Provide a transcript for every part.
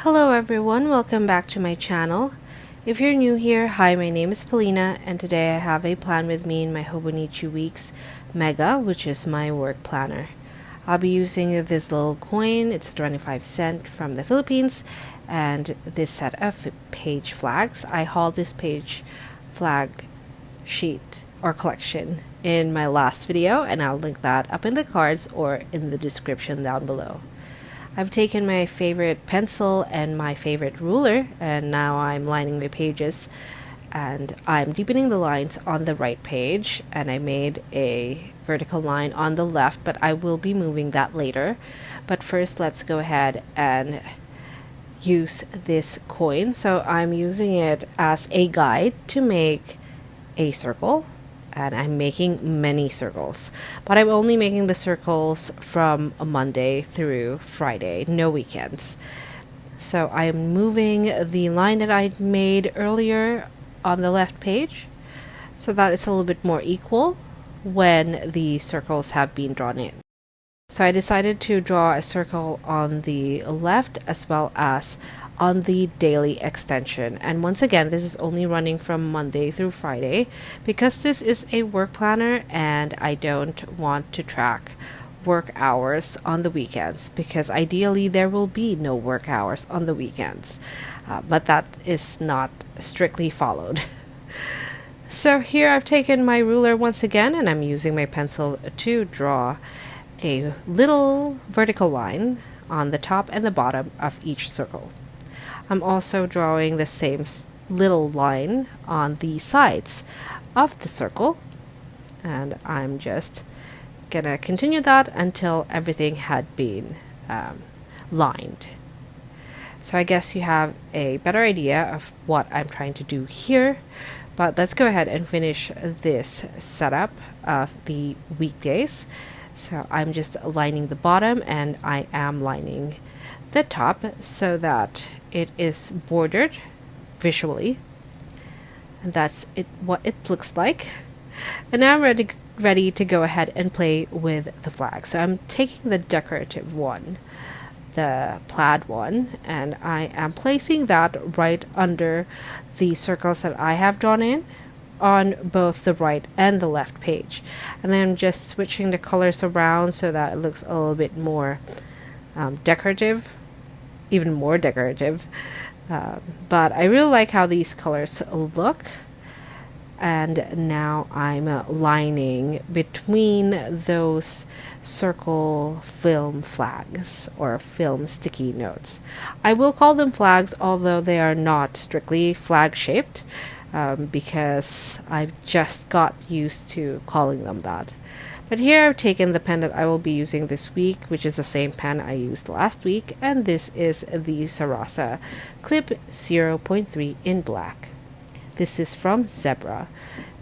Hello everyone, welcome back to my channel. If you're new here, hi, my name is Filipina, and today I have a plan with me in my Hobonichi Weeks Mega, which is my work planner. I'll be using this little coin. It's 25 cents from the Philippines, and this set of page flags. I hauled this page flag sheet or collection in my last video, and I'll link that up in the cards or in the description down below. I've taken my favorite pencil and my favorite ruler, and now I'm lining my pages, and I'm deepening the lines on the right page, and I made a vertical line on the left, but I will be moving that later. But first, let's go ahead and use this coin. So I'm using it as a guide to make a circle, and I'm making many circles, but I'm only making the circles from a Monday through Friday, no weekends. So I'm moving the line that I made earlier on the left page so that it's a little bit more equal when the circles have been drawn in. So I decided to draw a circle on the left as well as on the daily extension, and once again this is only running from Monday through Friday because this is a work planner and I don't want to track work hours on the weekends, because ideally there will be no work hours on the weekends, but that is not strictly followed. So here I've taken my ruler once again, and I'm using my pencil to draw a little vertical line on the top and the bottom of each circle. I'm also drawing the same little line on the sides of the circle, and I'm just gonna continue that until everything had been lined. So I guess you have a better idea of what I'm trying to do here, but let's go ahead and finish this setup of the weekdays. So I'm just lining the bottom, and I am lining the top so that it is bordered visually, and that's it, what it looks like. And now I'm ready to go ahead and play with the flag. So I'm taking the decorative one, the plaid one, and I am placing that right under the circles that I have drawn in on both the right and the left page, and I'm just switching the colors around so that it looks a little bit more decorative, even more decorative, but I really like how these colors look. And now I'm lining between those circle film flags or film sticky notes. I will call them flags, although they are not strictly flag shaped, because I've just got used to calling them that. But here I've taken the pen that I will be using this week, which is the same pen I used last week, and this is the Sarasa Clip 0.3 in black. This is from Zebra.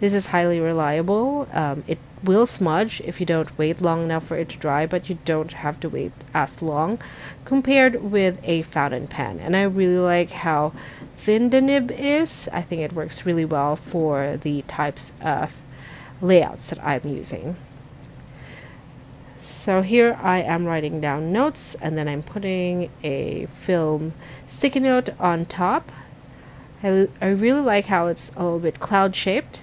This is highly reliable. It will smudge if you don't wait long enough for it to dry, but you don't have to wait as long compared with a fountain pen. And I really like how thin the nib is. I think it works really well for the types of layouts that I'm using. So here I am writing down notes, and then I'm putting a film sticky note on top. I really like how it's a little bit cloud shaped.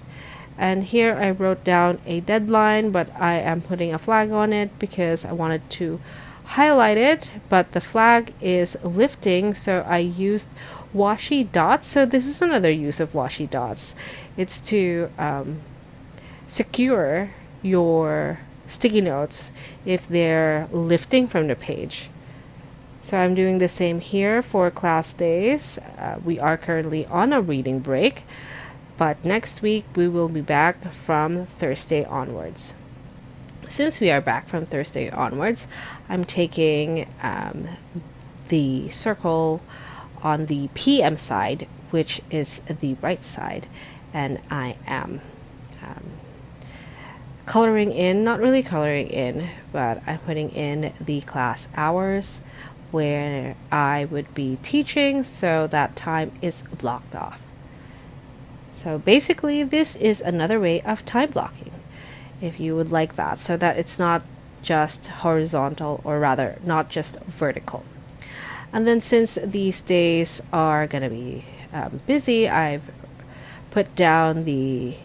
And here I wrote down a deadline, but I am putting a flag on it because I wanted to highlight it, but the flag is lifting, so I used washi dots. So this is another use of washi dots. It's to secure your sticky notes if they're lifting from the page. So I'm doing the same here for class days. We are currently on a reading break, but next week we will be back from Thursday onwards. Since we are back from Thursday onwards, I'm taking the circle on the PM side, which is the right side, and I am coloring in, not really coloring in, but I'm putting in the class hours where I would be teaching, so that time is blocked off. So basically this is another way of time blocking, if you would like that, so that it's not just horizontal, or rather not just vertical. And then since these days are going to be busy, I've put down the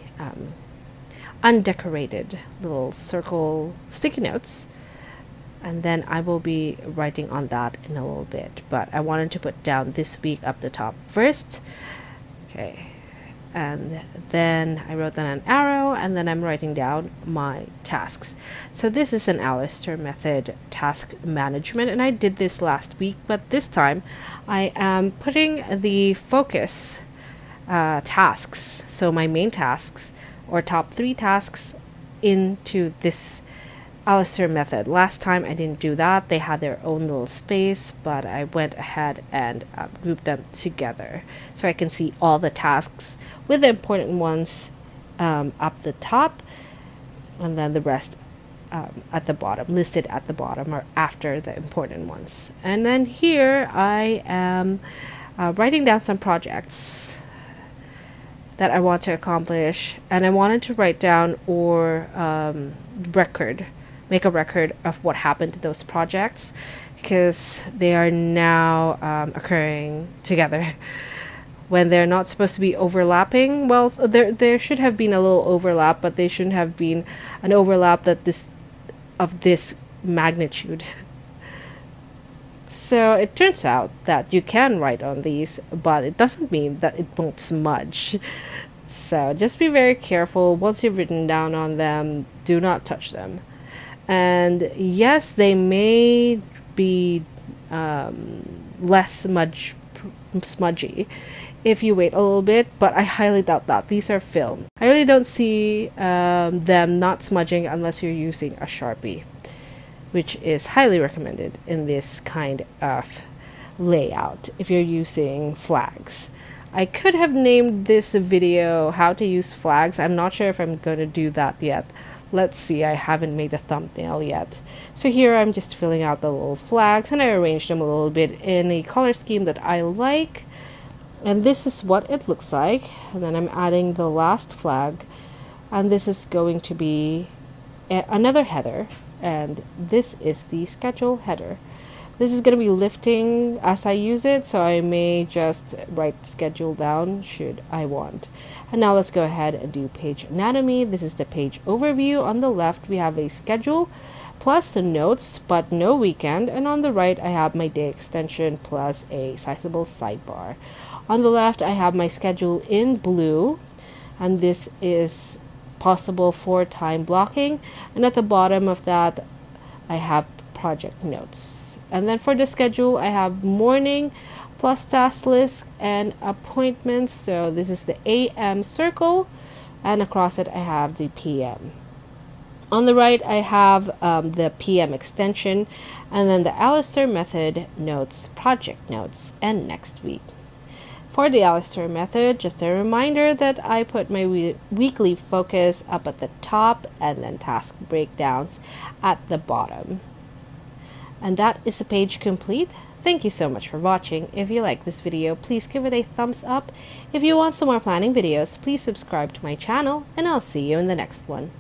undecorated little circle sticky notes, and then I will be writing on that in a little bit, but I wanted to put down this week up the top first. Okay, and then I wrote down an arrow, and then I'm writing down my tasks. So this is an 𝒼𝕉𝒂 method task management, and I did this last week, but this time I am putting the focus tasks, so my main tasks or top 3 tasks, into this 𝒼𝕉𝒂 method. Last time I didn't do that. They had their own little space, but I went ahead and grouped them together so I can see all the tasks with the important ones up the top, and then the rest at the bottom, listed at the bottom or after the important ones. And then here I am writing down some projects that I want to accomplish, and I wanted to write down or make a record of what happened to those projects, because they are now occurring together when they're not supposed to be overlapping. Well, there should have been a little overlap, but they shouldn't have been an overlap of this magnitude. So it turns out that you can write on these, but it doesn't mean that it won't smudge. So just be very careful. Once you've written down on them, do not touch them. And yes, they may be less smudgy if you wait a little bit, but I highly doubt that. These are film. I really don't see them not smudging unless you're using a Sharpie, which is highly recommended in this kind of layout if you're using flags. I could have named this video how to use flags. I'm not sure if I'm going to do that yet. Let's see, I haven't made a thumbnail yet. So here I'm just filling out the little flags, and I arranged them a little bit in a color scheme that I like. And this is what it looks like. And then I'm adding the last flag, and this is going to be another header. And this is the schedule header. This is going to be lifting as I use it, so I may just write schedule down should I want. And now let's go ahead and do page anatomy. This is the page overview. On the left we have a schedule plus the notes, but no weekend. And on the right I have my day extension plus a sizable sidebar. On the left I have my schedule in blue, and this is possible for time blocking, and at the bottom of that I have project notes. And then for the schedule I have morning plus task list and appointments, so this is the AM circle, and across it I have the PM. On the right I have the PM extension, and then the 𝒼𝕉𝒂 method notes, project notes, and next week. For the 𝒼𝕉𝒂 method, just a reminder that I put my weekly focus up at the top and then task breakdowns at the bottom. And that is the page complete. Thank you so much for watching. If you like this video, please give it a thumbs up. If you want some more planning videos, please subscribe to my channel, and I'll see you in the next one.